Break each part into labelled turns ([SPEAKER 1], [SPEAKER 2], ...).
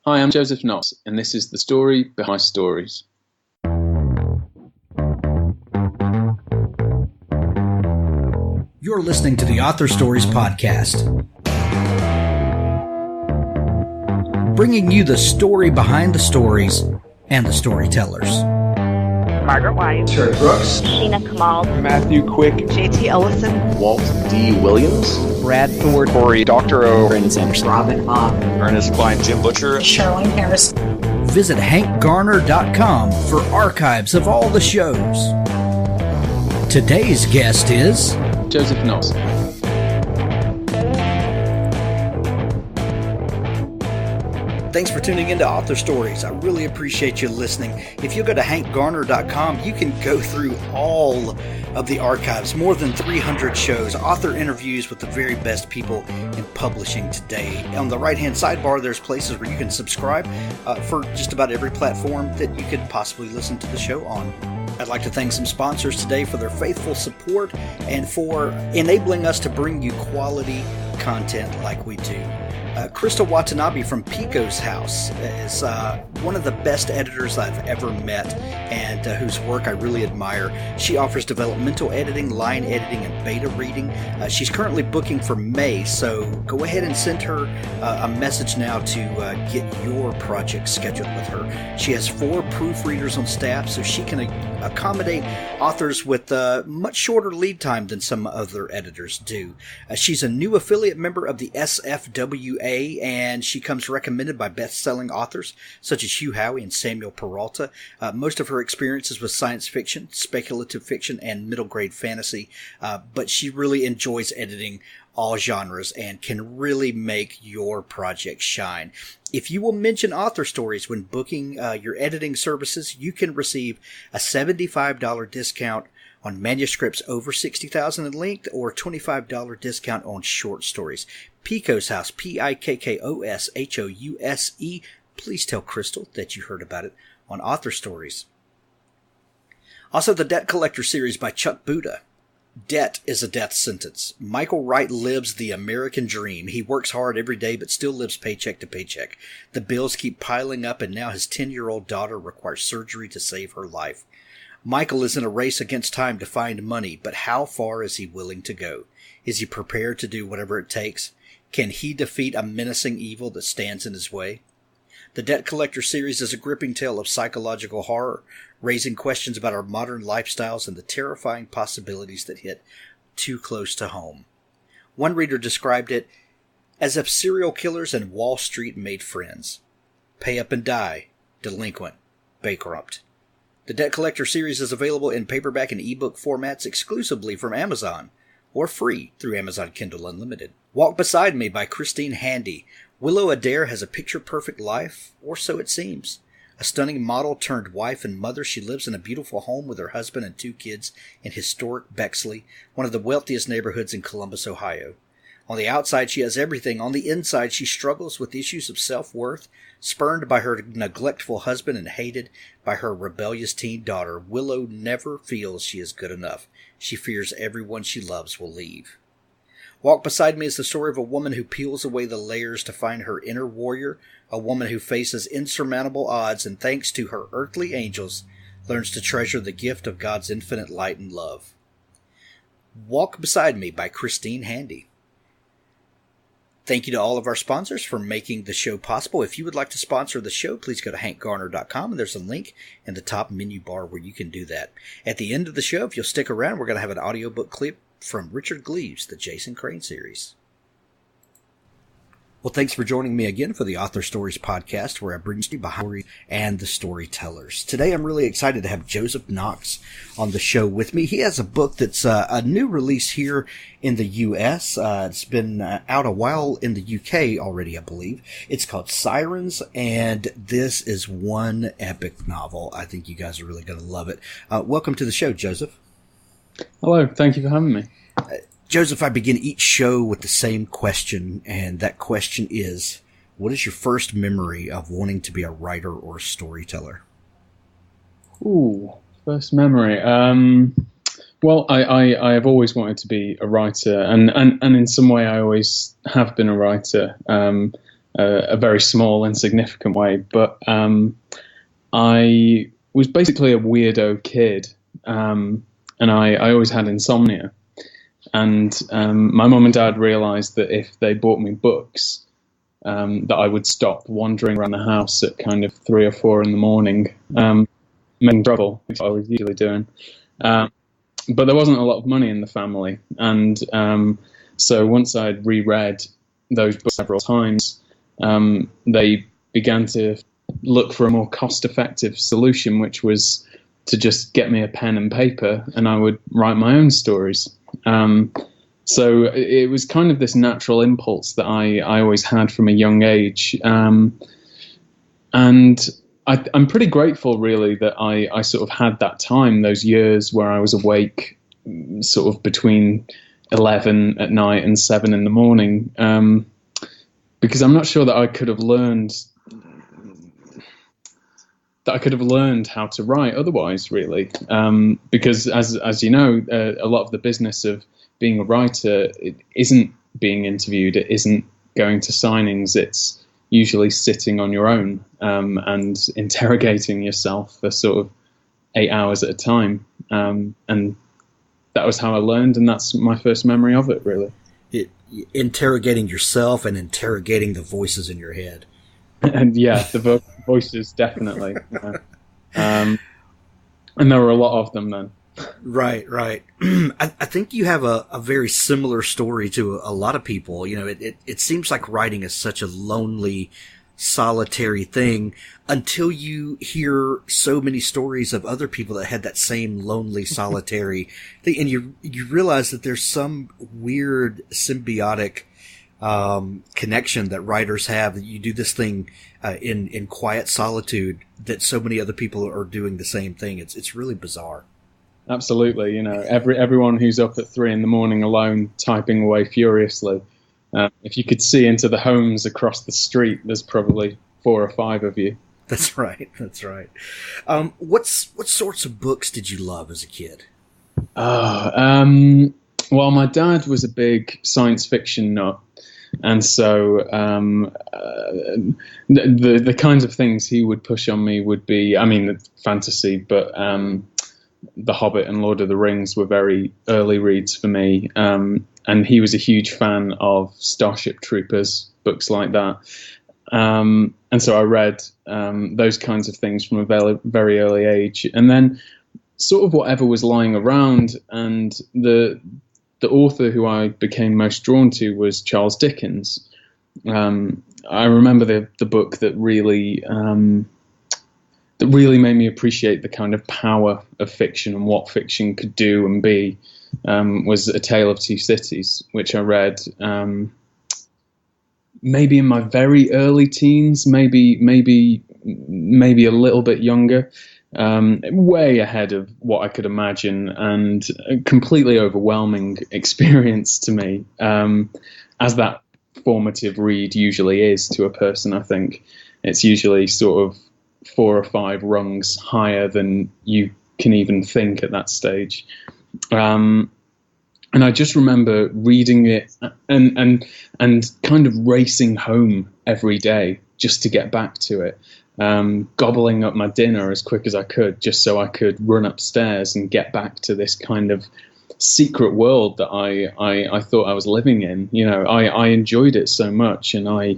[SPEAKER 1] Hi, I'm Joseph Knox, and this is the story behind my stories.
[SPEAKER 2] You're listening to the Author Stories Podcast, bringing you the story behind the stories and the storytellers.
[SPEAKER 3] Margaret White,
[SPEAKER 4] Terry Brooks,
[SPEAKER 3] Sheena Kamal,
[SPEAKER 5] Matthew Quick,
[SPEAKER 3] JT Ellison,
[SPEAKER 5] Walt D. Williams,
[SPEAKER 6] Brad Ford,
[SPEAKER 5] Corey Dr. O,
[SPEAKER 6] Brandon Sanderson,
[SPEAKER 4] Robin Mock,
[SPEAKER 5] Ernest Klein, Jim Butcher,
[SPEAKER 7] Charlene Harris.
[SPEAKER 2] Visit hankgarner.com for archives of all the shows. Today's guest is
[SPEAKER 1] Joseph Knox.
[SPEAKER 2] Thanks for tuning into Author Stories. I really appreciate you listening. If you go to hankgarner.com, you can go through all of the archives, more than 300 shows, author interviews with the very best people in publishing today. On the right-hand sidebar, there's places where you can subscribe for just about every platform that you could possibly listen to the show on. I'd like to thank some sponsors today for their faithful support and for enabling us to bring you quality content like we do. Crystal Watanabe from Pico's House is one of the best editors I've ever met and whose work I really admire. She offers developmental editing, line editing, and beta reading. She's currently booking for May, so go ahead and send her a message now to get your project scheduled with her. She has 4 proofreaders on staff, so she can accommodate authors with much shorter lead time than some other editors do. She's a new affiliate member of the SFWA, and she comes recommended by best-selling authors such as Hugh Howey and Samuel Peralta. Most of her experiences with science fiction, speculative fiction, and middle-grade fantasy, but she really enjoys editing all genres and can really make your project shine. If you will mention Author Stories when booking your editing services, you can receive a $75 discount on manuscripts over 60,000 in length or a $25 discount on short stories. Pico's House, Pickoshouse. Please tell Crystal that you heard about it on Author Stories. Also, the Debt Collector series by Chuck Buda. Debt is a death sentence. Michael Wright lives the American dream. He works hard every day but still lives paycheck to paycheck. The bills keep piling up and now his 10-year-old daughter requires surgery to save her life. Michael is in a race against time to find money, but how far is he willing to go? Is he prepared to do whatever it takes? Can he defeat a menacing evil that stands in his way? The Debt Collector series is a gripping tale of psychological horror, raising questions about our modern lifestyles and the terrifying possibilities that hit too close to home. One reader described it as if serial killers and Wall Street made friends. Pay up and die, delinquent, bankrupt. The Debt Collector series is available in paperback and ebook formats exclusively from Amazon, or free through Amazon Kindle Unlimited. Walk Beside Me by Christine Handy. Willow Adair has a picture-perfect life, or so it seems. A stunning model turned wife and mother, she lives in a beautiful home with her husband and 2 kids in historic Bexley, one of the wealthiest neighborhoods in Columbus, Ohio. On the outside, she has everything. On the inside, she struggles with issues of self-worth. Spurned by her neglectful husband and hated by her rebellious teen daughter, Willow never feels she is good enough. She fears everyone she loves will leave. Walk Beside Me is the story of a woman who peels away the layers to find her inner warrior, a woman who faces insurmountable odds and thanks to her earthly angels, learns to treasure the gift of God's infinite light and love. Walk Beside Me by Christine Handy. Thank you to all of our sponsors for making the show possible. If you would like to sponsor the show, please go to hankgarner.com, and there's a link in the top menu bar where you can do that. At the end of the show, if you'll stick around, we're going to have an audiobook clip from Richard Gleaves, the Jason Crane series. Well, thanks for joining me again for the Author Stories podcast, where I bring you behind the story and the storytellers. Today, I'm really excited to have Joseph Knox on the show with me. He has a book that's a new release here in the U.S. It's been out a while in the U.K. already, I believe. It's called Sirens, and this is one epic novel. I think you guys are really going to love it. Welcome to the show, Joseph.
[SPEAKER 1] Hello, thank you for having me.
[SPEAKER 2] Joseph, I begin each show with the same question, and that question is, what is your first memory of wanting to be a writer or a storyteller?
[SPEAKER 1] Ooh, first memory. Well, I have always wanted to be a writer, and in some way I always have been a writer. a very small, insignificant way. But I was basically a weirdo kid, and I always had insomnia. And my mum and dad realised that if they bought me books, that I would stop wandering around the house at kind of 3 or 4 in the morning, making trouble, which I was usually doing. But there wasn't a lot of money in the family, and so once I'd reread those books several times, they began to look for a more cost-effective solution, which was to just get me a pen and paper, and I would write my own stories. So it was kind of this natural impulse that I always had from a young age, and I'm pretty grateful, really, that I sort of had that time, those years where I was awake, sort of between 11 at night and 7 in the morning, because I'm not sure that I could have learned how to write otherwise, really, because as you know, a lot of the business of being a writer, it isn't being interviewed, it isn't going to signings, it's usually sitting on your own and interrogating yourself for sort of 8 hours at a time, and that was how I learned, and that's my first memory of it, really.
[SPEAKER 2] Interrogating yourself and interrogating the voices in your head.
[SPEAKER 1] And yeah, the voices, definitely. And there were a lot of them then.
[SPEAKER 2] Right. I think you have a very similar story to a lot of people. You know, it seems like writing is such a lonely, solitary thing until you hear so many stories of other people that had that same lonely, solitary thing, and you realize that there's some weird symbiotic connection that writers have, that you do this thing in quiet solitude, that so many other people are doing the same thing. It's really bizarre.
[SPEAKER 1] Absolutely, you know, everyone who's up at 3 in the morning alone, typing away furiously. If you could see into the homes across the street, there's probably 4 or 5 of you.
[SPEAKER 2] That's right. What sorts of books did you love as a kid?
[SPEAKER 1] Well, my dad was a big science fiction nut. And so the kinds of things he would push on me would be, I mean, fantasy, but The Hobbit and Lord of the Rings were very early reads for me. And he was a huge fan of Starship Troopers, books like that. And so I read those kinds of things from a very, very early age. And then sort of whatever was lying around, and the author who I became most drawn to was Charles Dickens. I remember the book that really made me appreciate the kind of power of fiction and what fiction could do and be, was A Tale of Two Cities, which I read maybe in my very early teens, maybe a little bit younger. Way ahead of what I could imagine, and a completely overwhelming experience to me, as that formative read usually is to a person. I think it's usually sort of 4 or 5 rungs higher than you can even think at that stage. And I just remember reading it and kind of racing home every day just to get back to it. Gobbling up my dinner as quick as I could, just so I could run upstairs and get back to this kind of secret world that I thought I was living in. You know, I enjoyed it so much, and I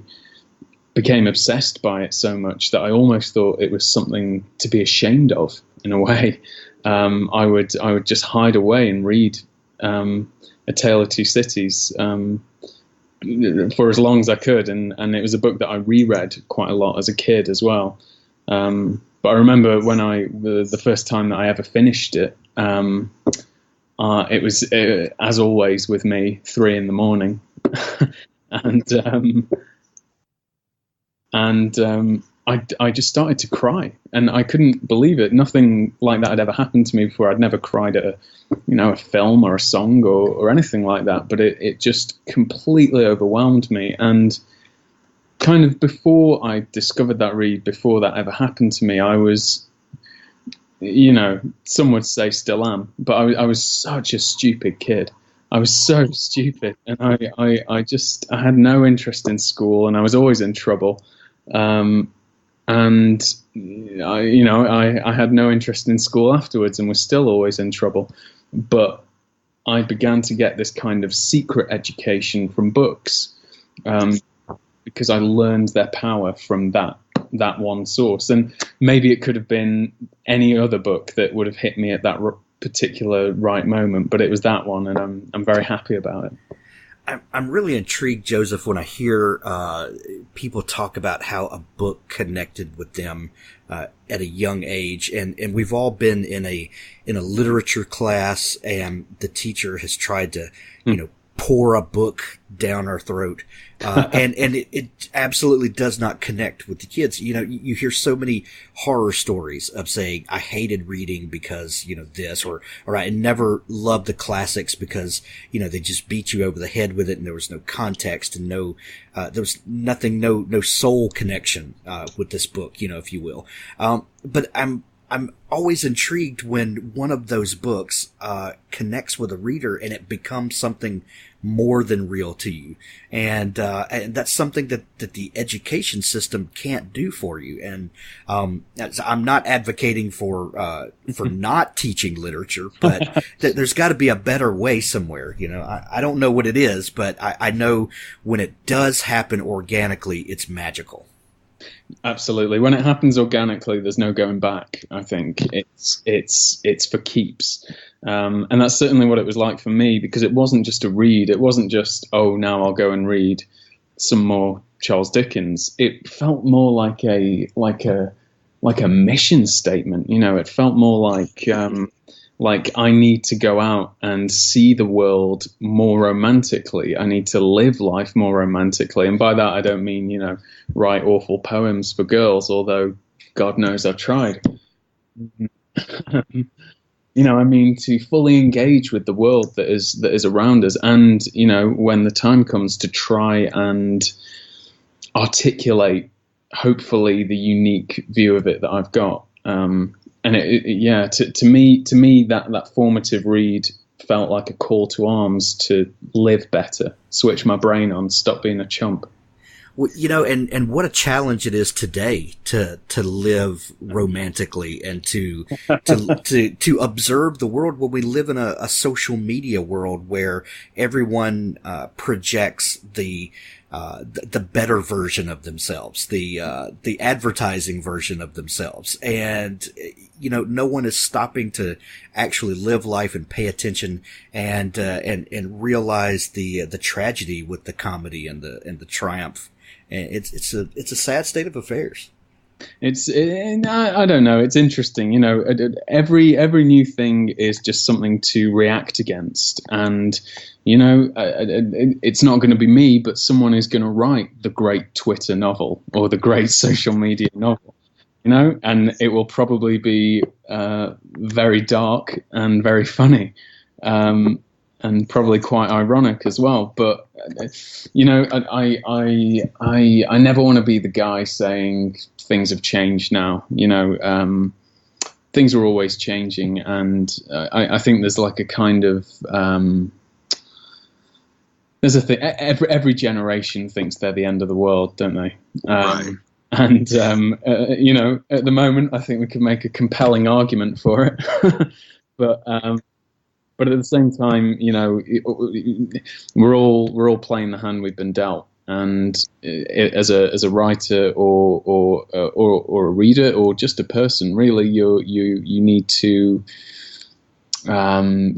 [SPEAKER 1] became obsessed by it so much that I almost thought it was something to be ashamed of, in a way. I would just hide away and read A Tale of Two Cities for as long as I could, and it was a book that I reread quite a lot as a kid as well. But I remember when the first time that I ever finished it, it was as always with me, 3 in the morning, and I just started to cry, and I couldn't believe it. Nothing like that had ever happened to me before. I'd never cried at a film or a song or anything like that, but it just completely overwhelmed me. And kind of before I discovered that read, before that ever happened to me, I was, some would say still am, but I was such a stupid kid. I was so stupid, and I had no interest in school, and I was always in trouble. And I had no interest in school afterwards, and was still always in trouble. But I began to get this kind of secret education from books, because I learned their power from that one source. And maybe it could have been any other book that would have hit me at that particular right moment, but it was that one, and I'm very happy about it.
[SPEAKER 2] I'm really intrigued, Joseph, when I hear people talk about how a book connected with them at a young age, and we've all been in a literature class, and the teacher has tried to pour a book down our throat, and it absolutely does not connect with the kids. You hear so many horror stories of saying, I hated reading because this, or I never loved the classics because they just beat you over the head with it, and there was no context and there was nothing, no soul connection with this book, if you will. But I'm always intrigued when one of those books connects with a reader and it becomes something more than real to you, and that's something that the education system can't do for you. And I'm not advocating for not teaching literature, but there's got to be a better way somewhere. I don't know what it is, but I know when it does happen organically, it's magical.
[SPEAKER 1] Absolutely. When it happens organically, there's no going back. I think it's for keeps. And that's certainly what it was like for me, because it wasn't just a read. It wasn't just, oh, now I'll go and read some more Charles Dickens. It felt more like a mission statement. It felt more like I need to go out and see the world more romantically. I need to live life more romantically. And by that, I don't mean, write awful poems for girls, although God knows I've tried. I mean to fully engage with the world that is around us. And, when the time comes, to try and articulate, hopefully, the unique view of it that I've got. And to me, that formative read felt like a call to arms to live better, switch my brain on, stop being a chump.
[SPEAKER 2] Well, and what a challenge it is today to live romantically and to observe the world when we live in a social media world where everyone projects the better version of themselves, the advertising version of themselves. And, no one is stopping to actually live life and pay attention and realize the tragedy with the comedy and the triumph. And it's a sad state of affairs. I don't know. It's interesting. Every new thing is just something to react against. And, it's not going to be me, but someone is going to write the great Twitter novel or the great social media novel, and it will probably be very dark and very funny. And probably quite ironic as well. But, I never want to be the guy saying things have changed now. Things are always changing. And I think there's like a kind of, there's a thing, every generation thinks they're the end of the world, don't they?
[SPEAKER 4] Right.
[SPEAKER 1] And, at the moment, I think we could make a compelling argument for it. But at the same time, we're all playing the hand we've been dealt, and as a writer or a reader or just a person, really, you need to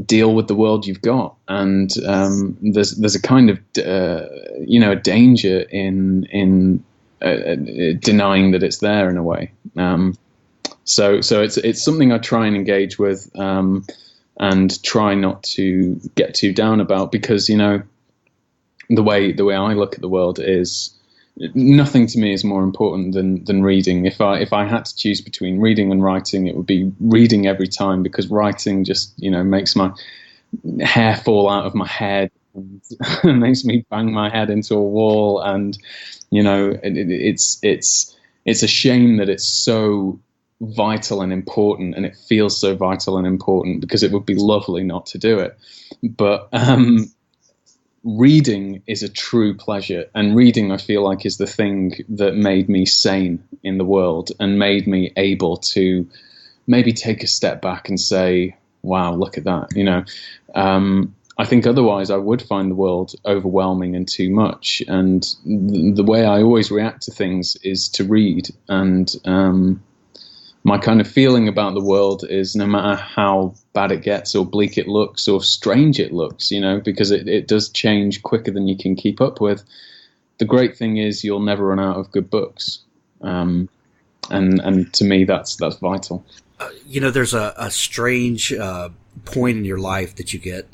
[SPEAKER 1] deal with the world you've got, and there's a kind of danger in denying that it's there in a way. So it's something I try and engage with. And try not to get too down about, because the way I look at the world is nothing to me is more important than reading. If I had to choose between reading and writing, it would be reading every time, because writing just makes my hair fall out of my head and makes me bang my head into a wall, and it's a shame that it's so vital and important, and it feels so vital and important because it would be lovely not to do it. But reading is a true pleasure, and reading, I feel like, is the thing that made me sane in the world and made me able to maybe take a step back and say, wow, look at that. I think otherwise I would find the world overwhelming and too much. And the way I always react to things is to read. And my kind of feeling about the world is no matter how bad it gets or bleak it looks or strange it looks, because it does change quicker than you can keep up with. The great thing is you'll never run out of good books. And to me, that's vital.
[SPEAKER 2] There's a strange point in your life that you get,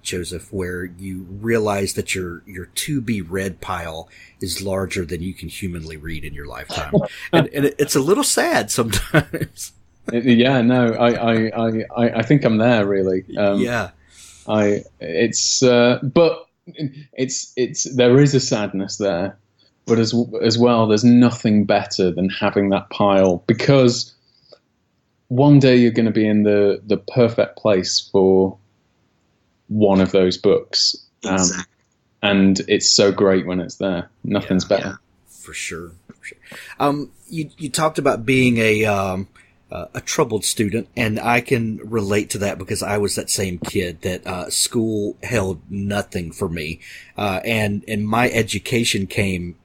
[SPEAKER 2] Joseph, where you realize that your to-be-read pile is larger than you can humanly read in your lifetime. and it's a little sad sometimes.
[SPEAKER 1] Yeah, no, I think I'm there, really. But there is a sadness there. But as well, there's nothing better than having that pile, because one day you're going to be in the perfect place for one of those books.
[SPEAKER 2] Exactly.
[SPEAKER 1] And it's so great when it's there. Nothing's better.
[SPEAKER 2] Yeah, for sure. You talked about being a troubled student, and I can relate to that because I was that same kid that school held nothing for me. And my education came,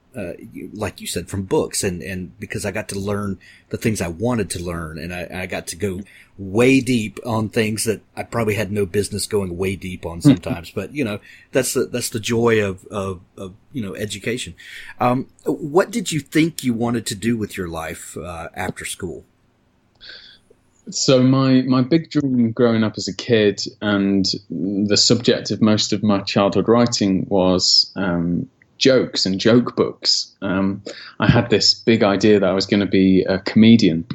[SPEAKER 2] like you said, from books, and because I got to learn the things I wanted to learn, and I got to go way deep on things that I probably had no business going way deep on sometimes. But that's the joy of education. What did you think you wanted to do with your life after school?
[SPEAKER 1] So my big dream growing up as a kid, and the subject of most of my childhood writing, was jokes and joke books. I had this big idea that I was going to be a comedian,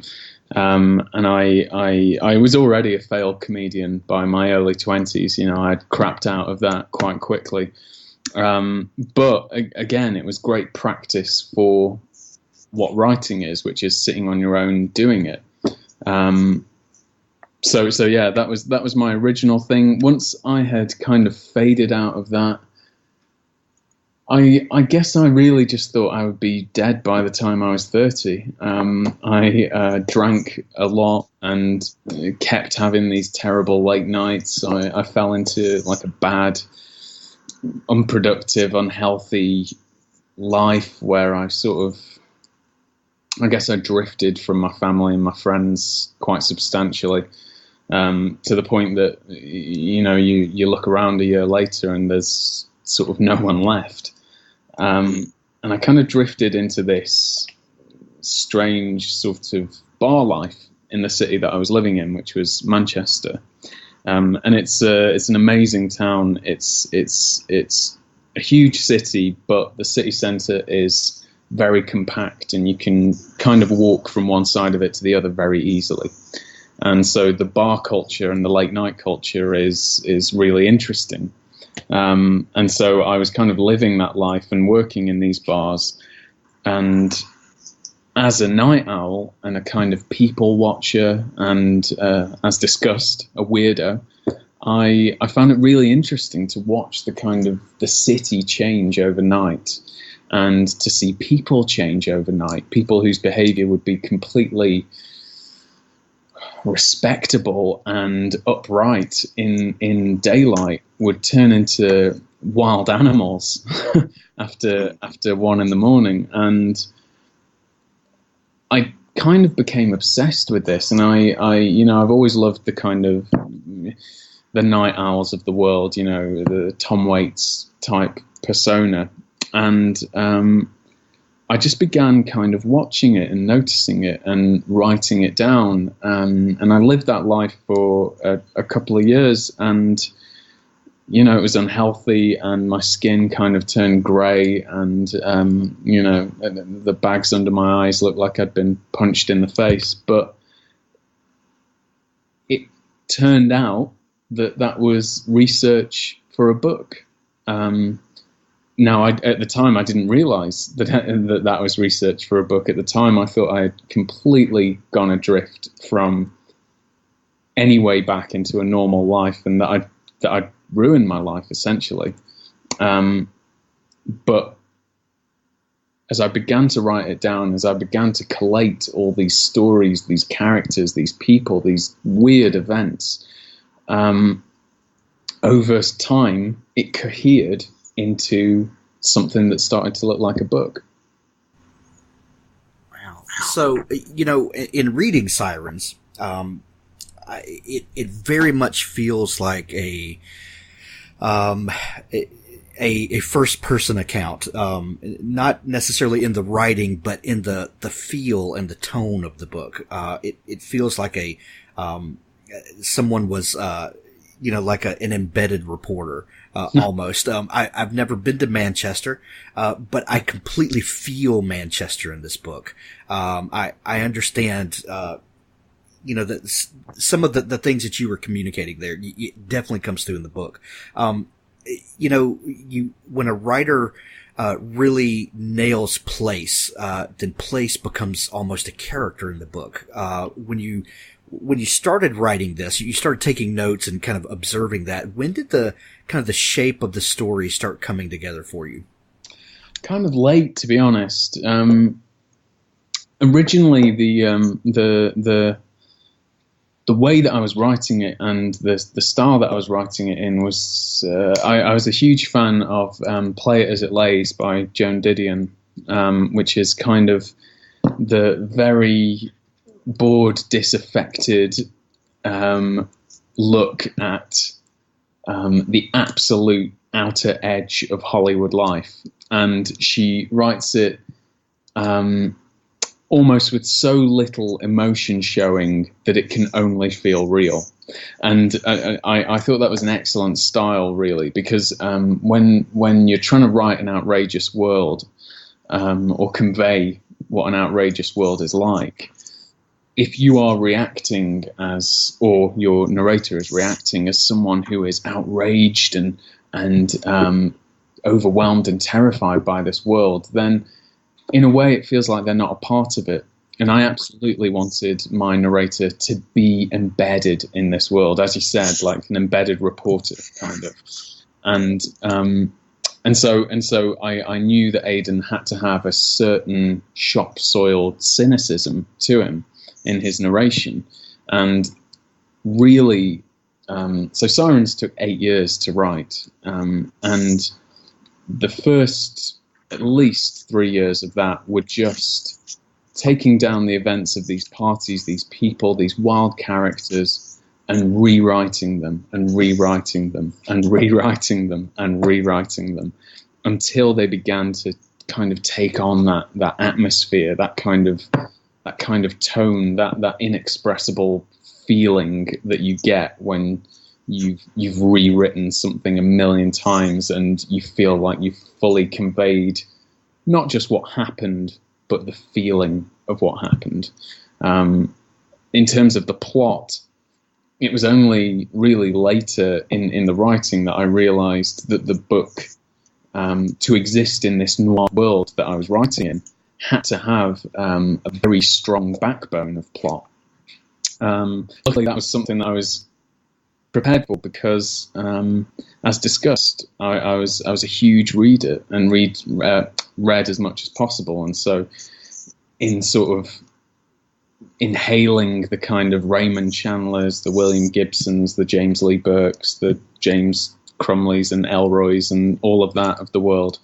[SPEAKER 1] and I was already a failed comedian by my early 20s. I'd crapped out of that quite quickly. But again, it was great practice for what writing is, which is sitting on your own doing it. So yeah, that was my original thing. Once I had kind of faded out of that, I guess I really just thought I would be dead by the time I was 30. I drank a lot and kept having these terrible late nights. I fell into like a bad, unproductive, unhealthy life where I guess I drifted from my family and my friends quite substantially, to the point that, you look around a year later and there's sort of no one left. And I kind of drifted into this strange sort of bar life in the city that I was living in, which was Manchester. And it's an amazing town. It's a huge city, but the city centre is very compact, and you can kind of walk from one side of it to the other very easily. And so the bar culture and the late night culture is really interesting. And so I was kind of living that life and working in these bars. And as a night owl and a kind of people watcher and, as discussed, a weirdo, I found it really interesting to watch the city change overnight, and to see people change overnight, people whose behavior would be completely respectable and upright in daylight would turn into wild animals after 1 a.m. And I kind of became obsessed with this. And I've always loved the kind of the night owls of the world, the Tom Waits type persona. And I just began kind of watching it and noticing it and writing it down. And I lived that life for a couple of years, and, it was unhealthy, and my skin kind of turned grey, and, the bags under my eyes looked like I'd been punched in the face. But it turned out that was research for a book. Now, at the time, I didn't realize that was research for a book. At the time, I thought I had completely gone adrift from any way back into a normal life, and that I'd ruined my life, essentially. But as I began to write it down, as I began to collate all these stories, these characters, these people, these weird events, over time, it cohered into something that started to look like a book.
[SPEAKER 2] Wow. So, in reading Sirens, it very much feels like a first person account, not necessarily in the writing, but in the feel and the tone of the book. It feels like someone was, like an embedded reporter, almost. I've never been to Manchester, but I completely feel Manchester in this book. I understand, that some of the things that you were communicating there, it definitely comes through in the book. When a writer, really nails place, then place becomes almost a character in the book. When you started writing this, you started taking notes and kind of observing that. When did the shape of the story start coming together for you?
[SPEAKER 1] Kind of late, to be honest. Originally, the way that I was writing it and the style that I was writing it in was, I was a huge fan of Play It As It Lays by Joan Didion, which is kind of the very bored, disaffected look at the absolute outer edge of Hollywood life. And she writes it almost with so little emotion showing that it can only feel real. And I thought that was an excellent style, really, because when you're trying to write an outrageous world, or convey what an outrageous world is like, if you are reacting or your narrator is reacting as someone who is outraged and overwhelmed and terrified by this world, then in a way it feels like they're not a part of it. And I absolutely wanted my narrator to be embedded in this world, as you said, like an embedded reporter, kind of. And so I knew that Aidan had to have a certain shop-soiled cynicism to him in his narration. And really, so Sirens took 8 years to write. And the first at least 3 years of that were just taking down the events of these parties, these people, these wild characters, and rewriting them and rewriting them and rewriting them and rewriting them until they began to kind of take on that atmosphere, that kind of tone, that inexpressible feeling that you get when you've rewritten something a million times and you feel like you've fully conveyed not just what happened, but the feeling of what happened. In terms of the plot, it was only really later in the writing that I realized that the book, to exist in this noir world that I was writing in, had to have a very strong backbone of plot. Luckily, that was something that I was prepared for because, as discussed, I was a huge reader and read as much as possible, and so in sort of inhaling the kind of Raymond Chandlers, the William Gibsons, the James Lee Burkes, the James Crumleys and Elroys and all of that of the world,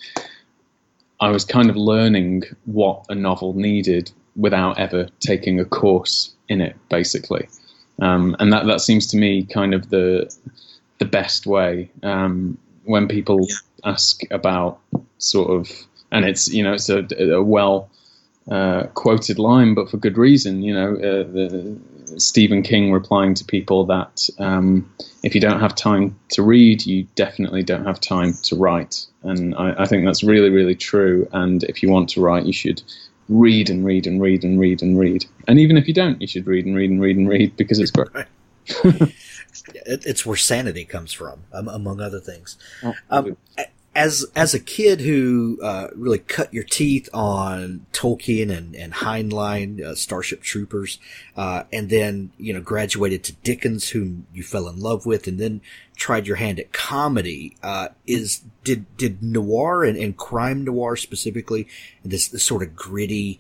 [SPEAKER 1] I was kind of learning what a novel needed without ever taking a course in it, basically. And that seems to me kind of the best way. When people ask about sort of, and it's a well quoted line, but for good reason. Stephen King replying to people that if you don't have time to read, you definitely don't have time to write. And I think that's really, really true. And if you want to write, you should read and read and read and read and read. And even if you don't, you should read and read and read and read because it's great.
[SPEAKER 2] Right. It's where sanity comes from, among other things. as a kid who really cut your teeth on Tolkien and Heinlein, Starship Troopers, and then graduated to Dickens, whom you fell in love with, and then tried your hand at comedy, did noir and crime noir specifically, this sort of gritty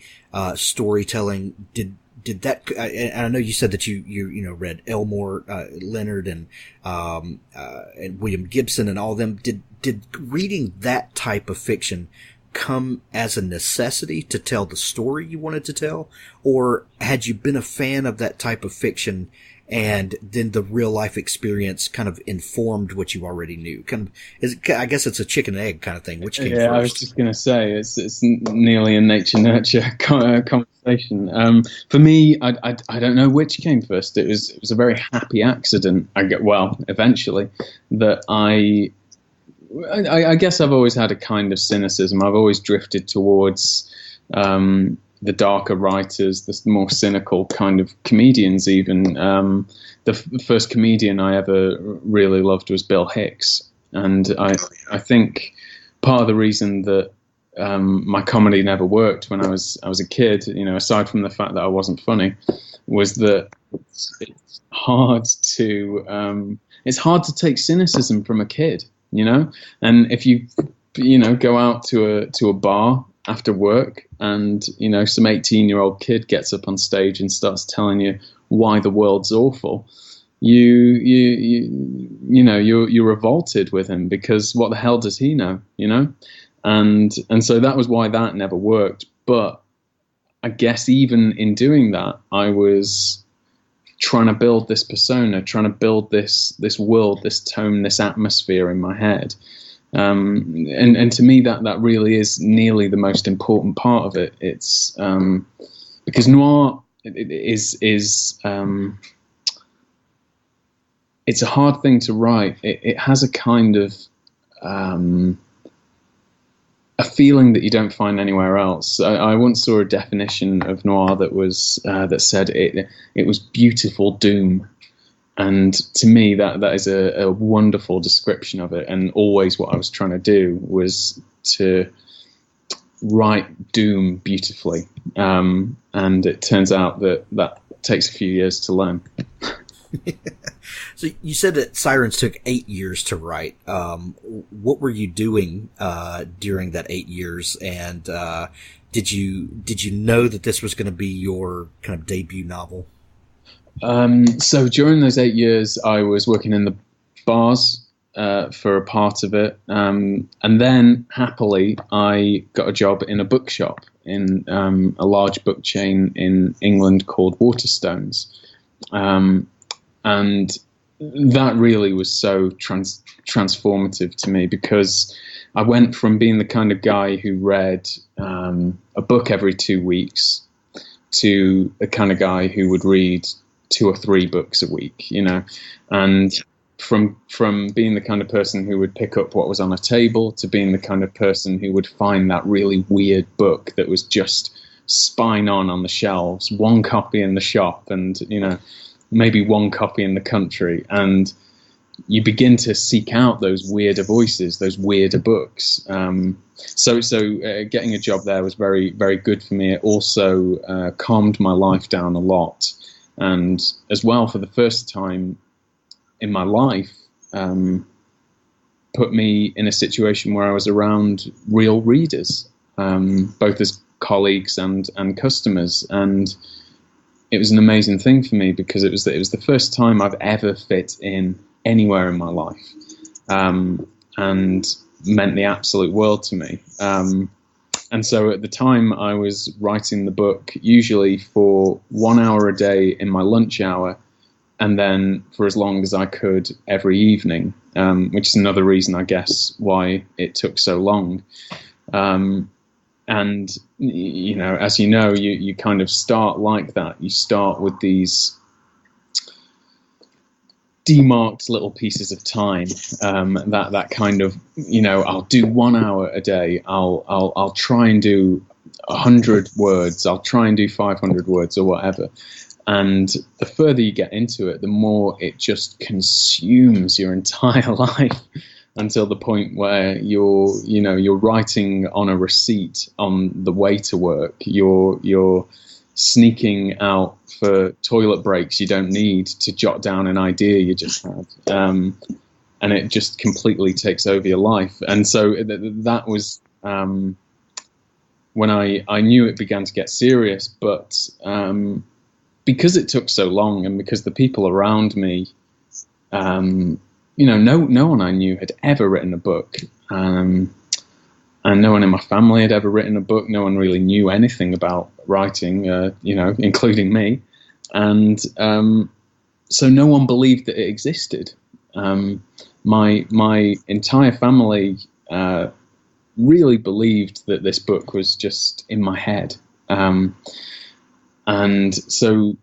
[SPEAKER 2] storytelling, did that? And I know you said that you read Elmore Leonard and William Gibson and all them. Did reading that type of fiction come as a necessity to tell the story you wanted to tell, or had you been a fan of that type of fiction and then the real life experience kind of informed what you already knew? I guess it's a chicken and egg kind of thing. Which came first?
[SPEAKER 1] I was just going to say it's nearly a nature nurture conversation. For me, I don't know which came first. It was a very happy accident. Eventually, that I guess I've always had a kind of cynicism. I've always drifted towards the darker writers, the more cynical kind of comedians even. The first comedian I ever really loved was Bill Hicks. And I think part of the reason that my comedy never worked when I was a kid, aside from the fact that I wasn't funny, was that it's hard to take cynicism from a kid. And if you go out to a bar after work and some 18-year-old kid gets up on stage and starts telling you why the world's awful, you're revolted with him, because what the hell does he know? And so that was why that never worked. But I guess even in doing that, I was trying to build this persona, trying to build this world, this tone, this atmosphere in my head. And to me, that really is nearly the most important part of it. It's because noir is it's a hard thing to write. It has a kind of a feeling that you don't find anywhere else. I once saw a definition of noir that said it was beautiful doom. And to me, that is a wonderful description of it. And always what I was trying to do was to write doom beautifully. And it turns out that takes a few years to learn.
[SPEAKER 2] So you said that Sirens took 8 years to write. What were you doing during that 8 years? And did you know that this was going to be your kind of debut novel?
[SPEAKER 1] So during those 8 years, I was working in the bars for a part of it, and then happily I got a job in a bookshop in a large book chain in England called Waterstones, and that really was so transformative to me, because I went from being the kind of guy who read a book every 2 weeks to the kind of guy who would read 2 or 3 books a week, and from being the kind of person who would pick up what was on a table to being the kind of person who would find that really weird book that was just spine on the shelves, one copy in the shop and, maybe one copy in the country. And you begin to seek out those weirder voices, those weirder books. So getting a job there was very, very good for me. It also calmed my life down a lot. And as well, for the first time in my life, put me in a situation where I was around real readers, both as colleagues and customers. And it was an amazing thing for me, because it was the first time I've ever fit in anywhere in my life, and meant the absolute world to me. And so at the time I was writing the book usually for 1 hour a day in my lunch hour, and then for as long as I could every evening, which is another reason, I guess, why it took so long. And, as you kind of start like that. You start with these demarked little pieces of time, that kind of, I'll do 1 hour a day. I'll try and do 100 words. I'll try and do 500 words or whatever. And the further you get into it, the more it just consumes your entire life. until the point where you're writing on a receipt on the way to work. You're sneaking out for toilet breaks you don't need to jot down an idea you just had. And it just completely takes over your life. And so that was when I knew it began to get serious. But because it took so long, and because the people around me, no one I knew had ever written a book, and no one in my family had ever written a book. No one really knew anything about writing, including me. And so no one believed that it existed. My entire family really believed that this book was just in my head. And so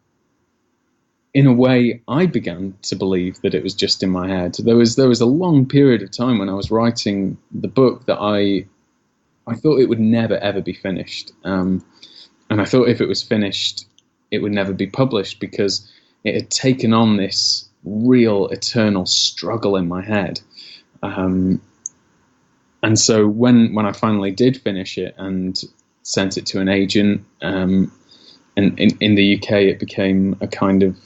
[SPEAKER 1] in a way, I began to believe that it was just in my head. There was a long period of time when I was writing the book that I thought it would never, ever be finished. And I thought if it was finished, it would never be published, because it had taken on this real eternal struggle in my head. And so when I finally did finish it and sent it to an agent, and in the UK, it became a kind of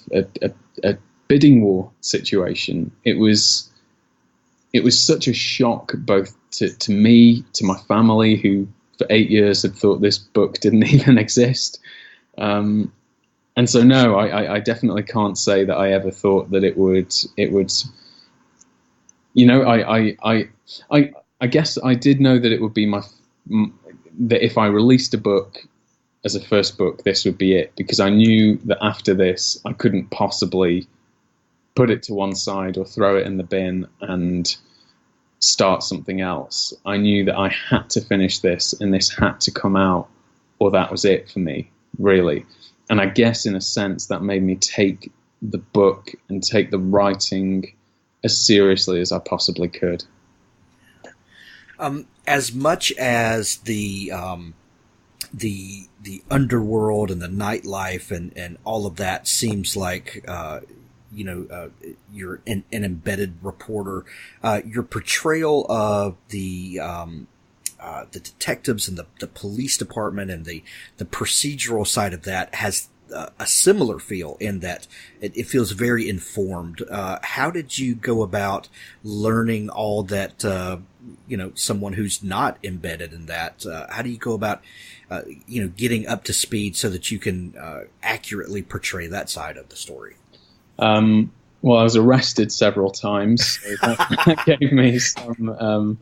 [SPEAKER 1] a bidding war situation. It was such a shock, both to me, to my family, who for 8 years had thought this book didn't even exist. And so, no, I definitely can't say that I ever thought that it would. I guess I did know that it would be that if I released a book as a first book, this would be it, because I knew that after this, I couldn't possibly put it to one side or throw it in the bin and start something else. I knew that I had to finish this, and this had to come out, or that was it for me, really. And I guess in a sense that made me take the book and take the writing as seriously as I possibly could.
[SPEAKER 2] As much as the underworld and the nightlife and all of that seems like, you're an embedded reporter, your portrayal of the detectives and the police department and the procedural side of that has a similar feel, in that it feels very informed. How did you go about learning all that, someone who's not embedded in that? How do you go about, getting up to speed so that you can accurately portray that side of the story?
[SPEAKER 1] Well, I was arrested several times, so that gave me some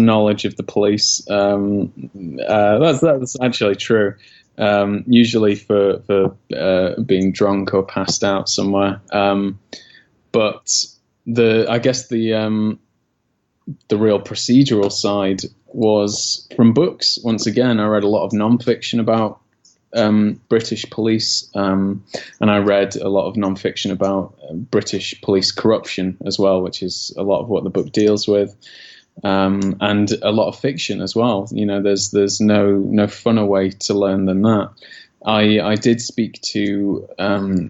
[SPEAKER 1] knowledge of the police. That's actually true. Usually for being drunk or passed out somewhere. But I guess the real procedural side was from books. Once again, I read a lot of nonfiction about British police, and I read a lot of nonfiction about British police corruption as well, which is a lot of what the book deals with, and a lot of fiction as well. There's no funner way to learn than that. I did speak to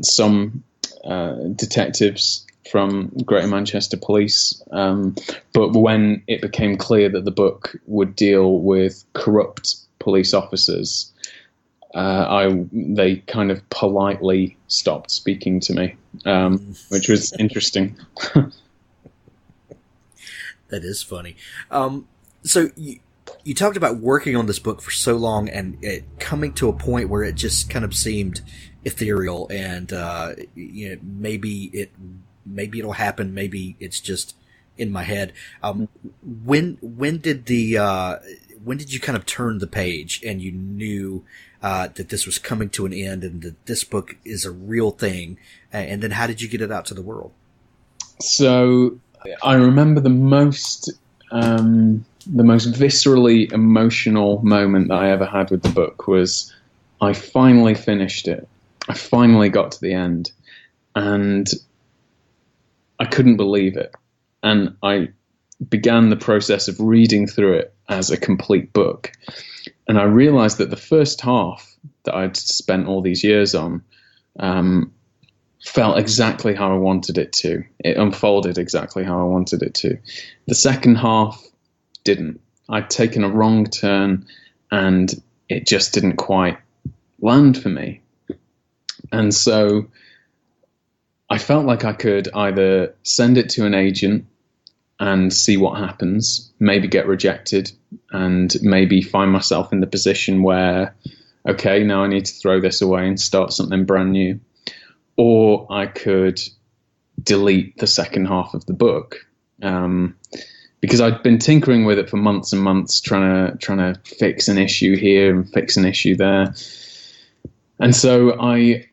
[SPEAKER 1] some detectives from Greater Manchester Police, but when it became clear that the book would deal with corrupt police officers, they kind of politely stopped speaking to me, which was interesting.
[SPEAKER 2] That is funny. So you talked about working on this book for so long and it coming to a point where it just kind of seemed ethereal, and maybe it'll happen, maybe it's just in my head. When did you kind of turn the page and you knew that this was coming to an end and that this book is a real thing? And then how did you get it out to the world?
[SPEAKER 1] So I remember the most viscerally emotional moment that I ever had with the book was I finally finished it. I finally got to the end, and I couldn't believe it. And I began the process of reading through it as a complete book. And I realized that the first half that I'd spent all these years on, felt exactly how I wanted it to. It unfolded exactly how I wanted it to. The second half didn't. I'd taken a wrong turn and it just didn't quite land for me. And so I felt like I could either send it to an agent and see what happens, maybe get rejected, and maybe find myself in the position where, okay, now I need to throw this away and start something brand new. Or I could delete the second half of the book, because I'd been tinkering with it for months and months, trying to fix an issue here and fix an issue there. And so I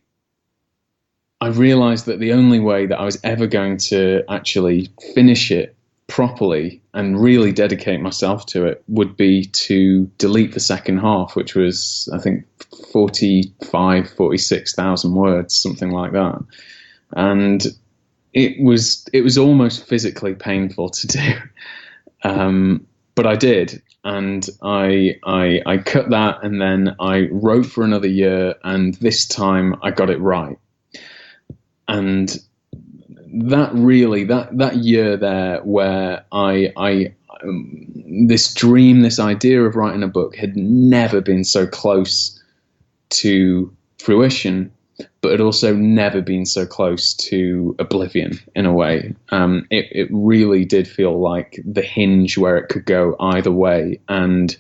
[SPEAKER 1] realized that the only way that I was ever going to actually finish it properly and really dedicate myself to it would be to delete the second half, which was, I think, 46,000 words, something like that. And it was almost physically painful to do. But I did. And I cut that, and then I wrote for another year, and this time I got it right. And that really, that year there where this dream, this idea of writing a book had never been so close to fruition, but had also never been so close to oblivion in a way. It really did feel like the hinge where it could go either way. And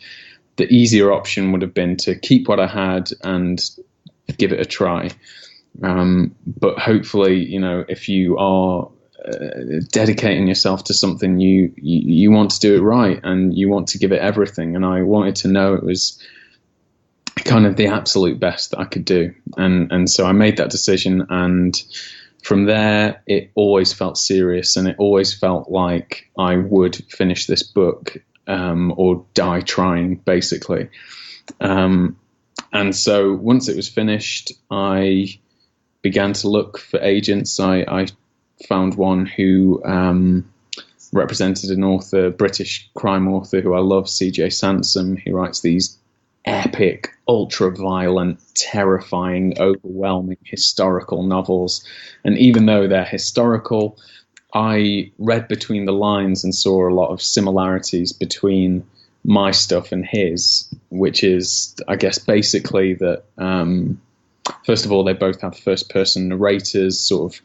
[SPEAKER 1] the easier option would have been to keep what I had and give it a try. But hopefully, if you are dedicating yourself to something, you want to do it right and you want to give it everything. And I wanted to know it was kind of the absolute best that I could do. And so I made that decision. And from there, it always felt serious, and it always felt like I would finish this book, or die trying, basically. And so once it was finished, I began to look for agents. I found one who represented an author, British crime author who I love, C.J. Sansom. He writes these epic, ultra-violent, terrifying, overwhelming historical novels. And even though they're historical, I read between the lines and saw a lot of similarities between my stuff and his, which is, I guess, basically that, first of all, they both have first-person narrators, sort of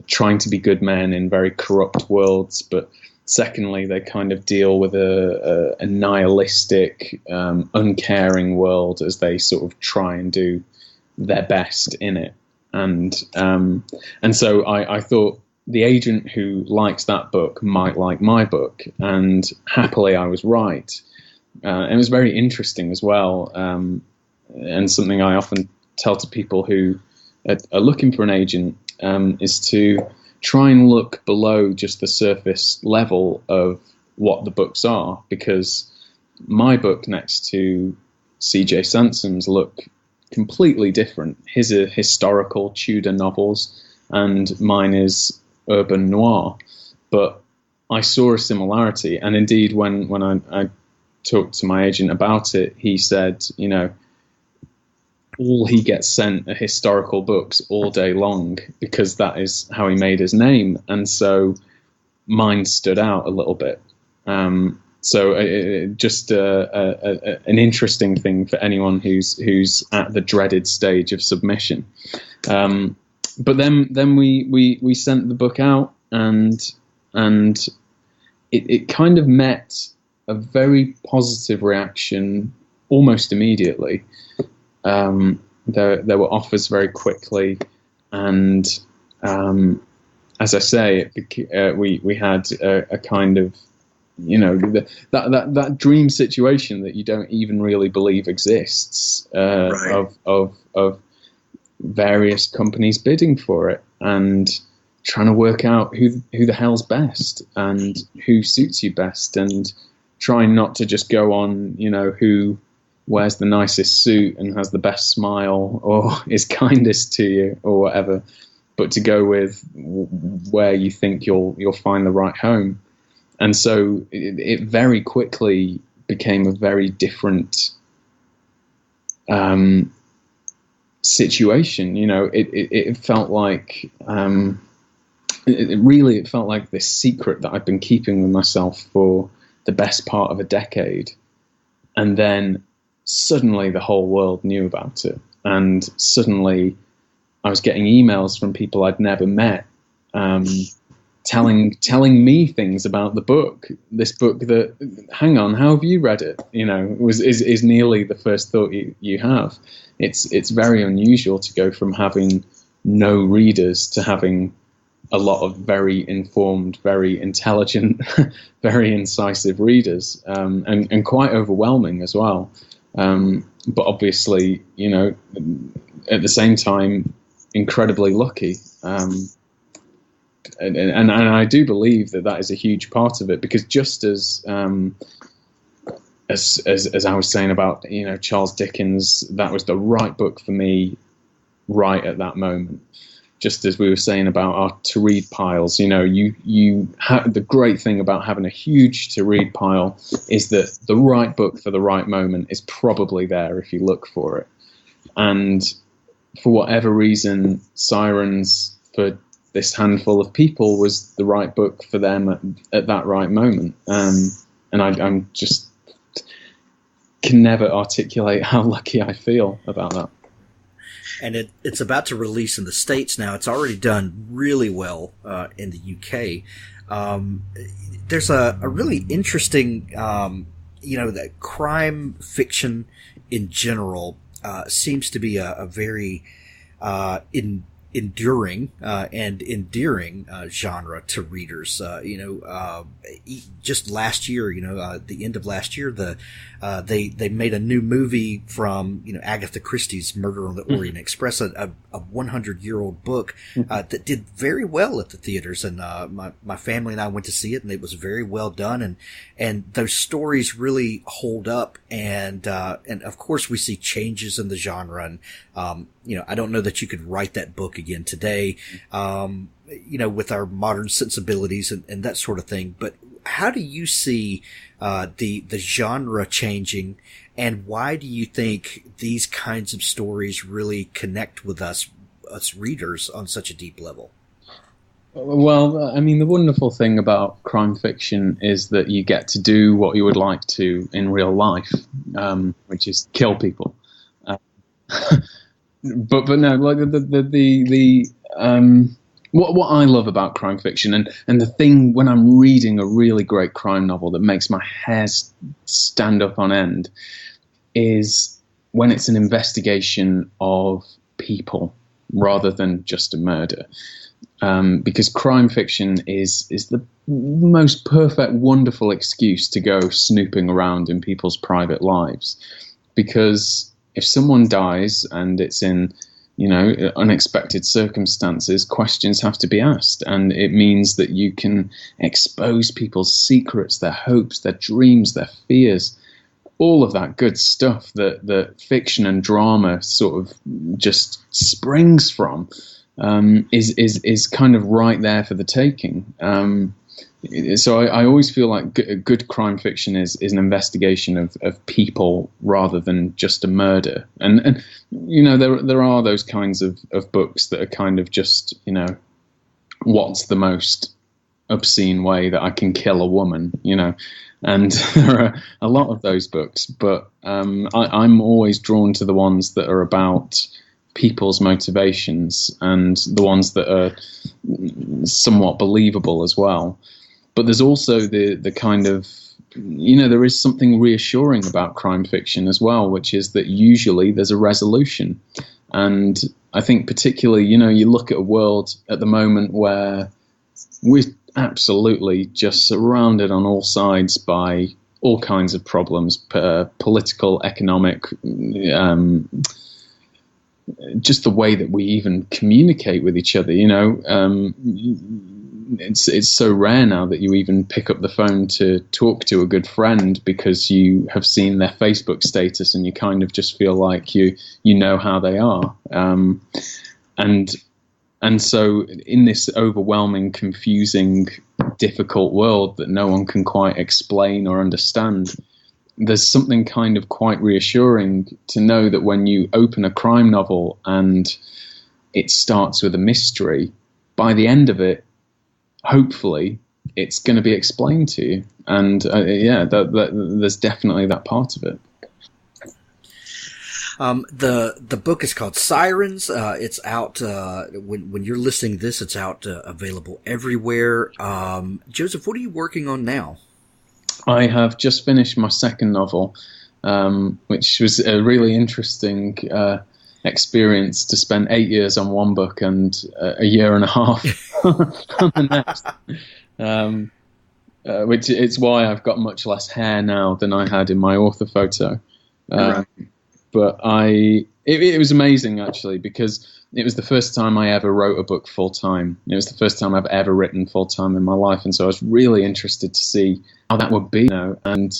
[SPEAKER 1] trying to be good men in very corrupt worlds. But secondly, they kind of deal with a nihilistic, uncaring world as they sort of try and do their best in it. And so I thought the agent who likes that book might like my book, and happily I was right. It was very interesting as well, and something I often tell to people who are looking for an agent is to try and look below just the surface level of what the books are, because my book next to C.J. Sansom's look completely different. His are historical Tudor novels, and mine is urban noir. But I saw a similarity, and indeed when I talked to my agent about it, he said, all he gets sent are historical books all day long, because that is how he made his name. And so mine stood out a little bit. So just an interesting thing for anyone who's at the dreaded stage of submission. But then we sent the book out, and it kind of met a very positive reaction almost immediately. There were offers very quickly, and as I say, we had a kind of, that dream situation that you don't even really believe exists, right, of various companies bidding for it and trying to work out who the hell's best and who suits you best, and trying not to just go on, who wears the nicest suit and has the best smile or is kindest to you or whatever, but to go with where you think you'll find the right home. And so it very quickly became a very different situation. It felt like it felt like this secret that I'd been keeping with myself for the best part of a decade, and then suddenly the whole world knew about it, and suddenly I was getting emails from people I'd never met, telling me things about the book. This book that, hang on, how have you read it? Is nearly the first thought you have. It's very unusual to go from having no readers to having a lot of very informed, very intelligent, very incisive readers, and quite overwhelming as well. But obviously, at the same time, incredibly lucky. And I do believe that is a huge part of it, because just as I was saying about, Charles Dickens, that was the right book for me right at that moment. Just as we were saying about our to-read piles, you have the great thing about having a huge to-read pile is that the right book for the right moment is probably there if you look for it. And for whatever reason, Sirens, for this handful of people, was the right book for them at that right moment. And I'm just can never articulate how lucky I feel about that.
[SPEAKER 2] And it's about to release in the States now. It's already done really well in the UK. There's a really interesting, that crime fiction in general seems to be a very enduring and endearing genre to readers. Just last year, the end of last year, they made a new movie from Agatha Christie's Murder on the Orient Express, a 100-year-old book that did very well at the theaters, and my family and I went to see it, and it was very well done, and those stories really hold up, and of course we see changes in the genre, and I don't know that you could write that book again today, with our modern sensibilities and that sort of thing. But how do you see the genre changing, and why do you think these kinds of stories really connect with us readers on such a deep level?
[SPEAKER 1] Well, I mean, the wonderful thing about crime fiction is that you get to do what you would like to in real life, which is kill people. But no, like what I love about crime fiction, and the thing when I'm reading a really great crime novel that makes my hair stand up on end, is when it's an investigation of people rather than just a murder. Because crime fiction is the most perfect, wonderful excuse to go snooping around in people's private lives. Because if someone dies and it's in, unexpected circumstances, questions have to be asked. And it means that you can expose people's secrets, their hopes, their dreams, their fears, all of that good stuff that fiction and drama sort of just springs from, is kind of right there for the taking. So I always feel like good crime fiction is an investigation of people rather than just a murder. And there are those kinds of books that are kind of just, what's the most obscene way that I can kill a woman, and there are a lot of those books, but I'm always drawn to the ones that are about people's motivations and the ones that are somewhat believable as well. But there's also the kind of, there is something reassuring about crime fiction as well, which is that usually there's a resolution. And I think particularly, you look at a world at the moment where we're absolutely just surrounded on all sides by all kinds of problems, political, economic, just the way that we even communicate with each other, it's so rare now that you even pick up the phone to talk to a good friend because you have seen their Facebook status and you kind of just feel like you know how they are. And so in this overwhelming, confusing, difficult world that no one can quite explain or understand, there's something kind of quite reassuring to know that when you open a crime novel and it starts with a mystery, by the end of it, hopefully, it's going to be explained to you. And there's definitely that part of it.
[SPEAKER 2] The book is called Sirens. It's out when you're listening to this. It's out available everywhere. Joseph, what are you working on now?
[SPEAKER 1] I have just finished my second novel, which was a really interesting experience to spend 8 years on one book and a year and a half on the next. Which it's why I've got much less hair now than I had in my author photo. Right. But it was amazing, actually, because it was the first time I ever wrote a book full time. It was the first time I've ever written full time in my life, and so I was really interested to see how that would be. And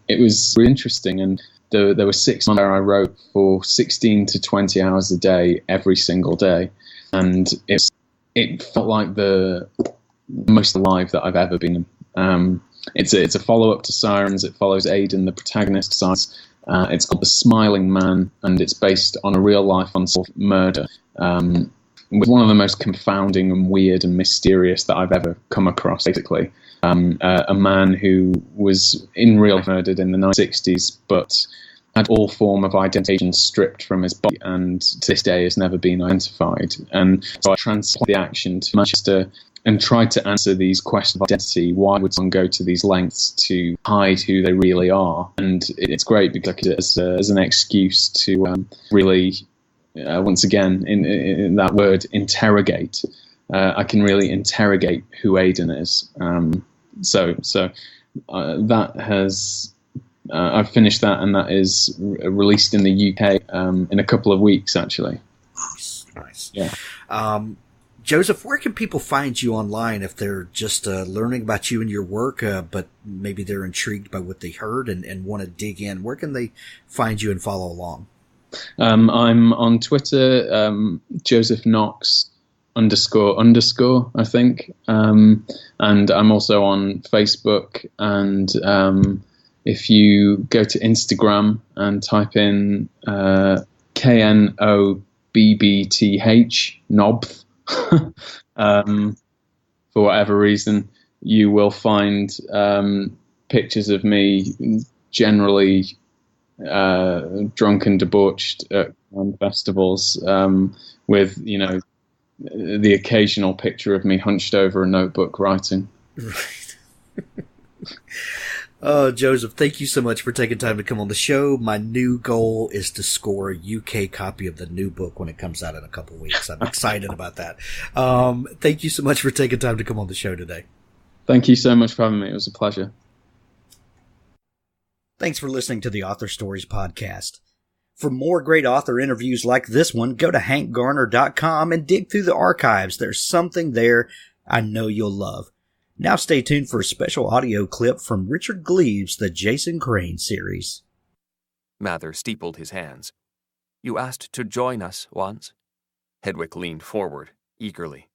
[SPEAKER 1] it was really interesting. And there were 6 months where I wrote for 16 to 20 hours a day every single day, and it felt like the most alive that I've ever been. It's a follow up to Sirens. It follows Aidan, the protagonist. It's called The Smiling Man, and it's based on a real life unsolved murder. With one of the most confounding and weird and mysterious that I've ever come across, basically. A man who was in real life murdered in the 1960s, but had all form of identification stripped from his body, and to this day has never been identified. And so I translated the action to Manchester and tried to answer these questions of identity. Why would someone go to these lengths to hide who they really are? And it's great because I could use it as an excuse to really, once again, in that word, interrogate. I can really interrogate who Aidan is. So that has... I've finished that, and that is released in the UK in a couple of weeks, actually.
[SPEAKER 2] Nice.
[SPEAKER 1] Yeah.
[SPEAKER 2] Joseph, where can people find you online if they're just learning about you and your work, but maybe they're intrigued by what they heard and want to dig in? Where can they find you and follow along?
[SPEAKER 1] I'm on Twitter, Joseph Knox __, I think. And I'm also on Facebook. And if you go to Instagram and type in KNOBBTH, Nobth, for whatever reason, you will find pictures of me generally drunk and debauched at festivals, with the occasional picture of me hunched over a notebook writing.
[SPEAKER 2] Right. Joseph, thank you so much for taking time to come on the show. My new goal is to score a UK copy of the new book when it comes out in a couple weeks. I'm excited about that. Thank you so much for taking time to come on the show today.
[SPEAKER 1] Thank you so much for having me. It was a pleasure.
[SPEAKER 2] Thanks for listening to the Author Stories podcast. For more great author interviews like this one, go to hankgarner.com and dig through the archives. There's something there I know you'll love. Now stay tuned for a special audio clip from Richard Gleaves' The Jason Crane series.
[SPEAKER 4] Mather steepled his hands. "You asked to join us once?" Hedwig leaned forward, eagerly.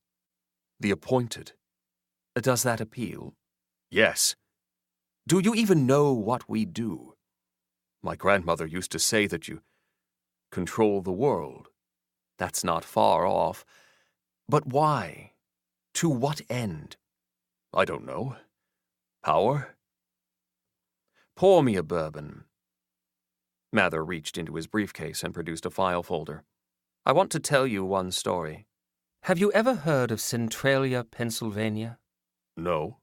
[SPEAKER 4] "The appointed. Does that appeal?" "Yes." "Do you even know what we do?" "My grandmother used to say that you control the world. That's not far off. But why? To what end?" "I don't know. Power?" "Pour me a bourbon." Mather reached into his briefcase and produced a file folder. "I want to tell you one story. Have you ever heard of Centralia, Pennsylvania?" "No."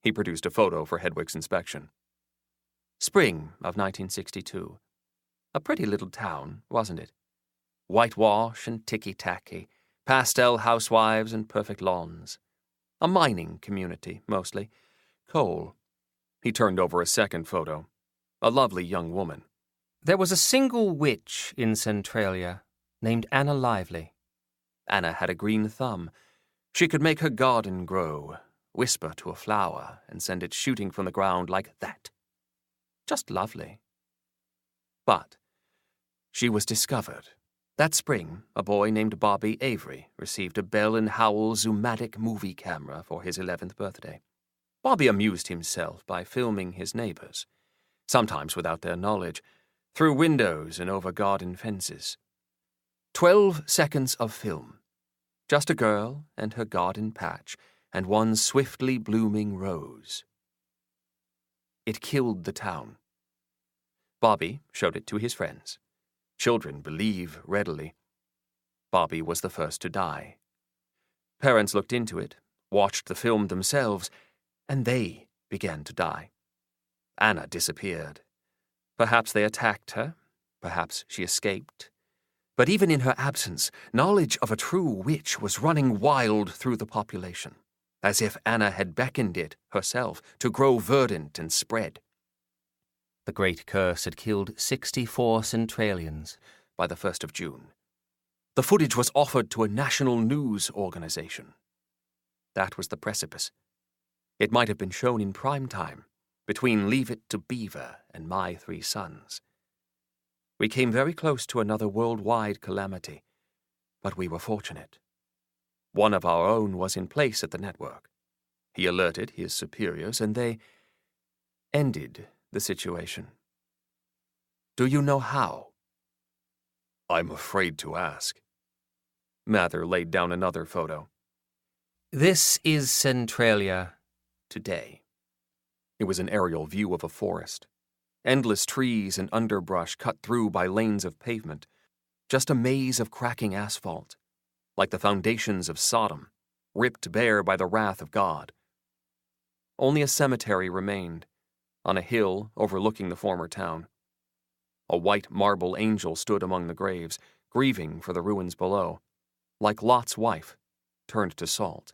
[SPEAKER 4] He produced a photo for Hedwig's inspection. Spring of 1962. A pretty little town, wasn't it? Whitewash and ticky-tacky, pastel housewives and perfect lawns. A mining community, mostly. Coal. He turned over a second photo. A lovely young woman. There was a single witch in Centralia named Anna Lively. Anna had a green thumb. She could make her garden grow, whisper to a flower, and send it shooting from the ground like that. Just lovely. But she was discovered. That spring, a boy named Bobby Avery received a Bell & Howell Zoomatic movie camera for his 11th birthday. Bobby amused himself by filming his neighbors. sometimes without their knowledge, through windows and over garden fences. 12 seconds of film. Just a girl and her garden patch, and one swiftly blooming rose. It killed the town. Bobby showed it to his friends. Children believe readily. Bobby was the first to die. Parents looked into it, watched the film themselves, and they began to die. Anna disappeared. Perhaps they attacked her. Perhaps she escaped. But even in her absence, knowledge of a true witch was running wild through the population, as if Anna had beckoned it herself to grow verdant and spread.
[SPEAKER 6] The great curse had killed 64 Centralians
[SPEAKER 4] by the 1st of June. The footage was offered to a national news organization. That was the precipice. It might have been shown in prime time, between Leave It to Beaver and My Three Sons. We came very close to another worldwide calamity, but we were fortunate. One of our own was in place at the network. He alerted his superiors, and they ended the situation. Do you know how? I'm afraid to ask. Mather laid down another photo.
[SPEAKER 6] This is Centralia today.
[SPEAKER 4] It was an aerial view of a forest. Endless trees and underbrush cut through by lanes of pavement. Just a maze of cracking asphalt, like the foundations of Sodom, ripped bare by the wrath of God. Only a cemetery remained, on a hill overlooking the former town. A white marble angel stood among the graves, grieving for the ruins below, like Lot's wife, turned to salt.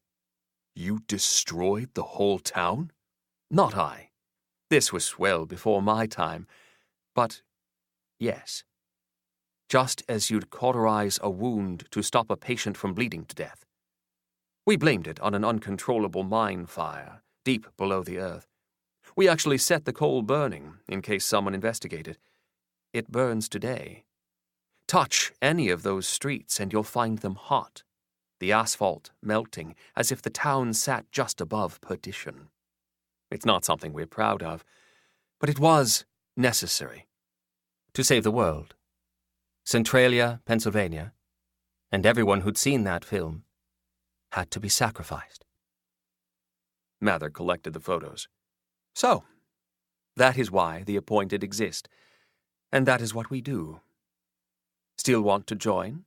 [SPEAKER 4] You destroyed the whole town? Not I. This was well before my time. But, yes. Just as you'd cauterize a wound to stop a patient from bleeding to death. We blamed it on an uncontrollable mine fire, deep below the earth. We actually set the coal burning, in case someone investigated. It burns today. Touch any of those streets and you'll find them hot, the asphalt melting, as if the town sat just above perdition. It's not something we're proud of, but it was necessary.
[SPEAKER 6] To save the world. Centralia, Pennsylvania, and everyone who'd seen that film had to be sacrificed.
[SPEAKER 4] Mather collected the photos. So, that is why the appointed exist, and that is what we do. Still want to join?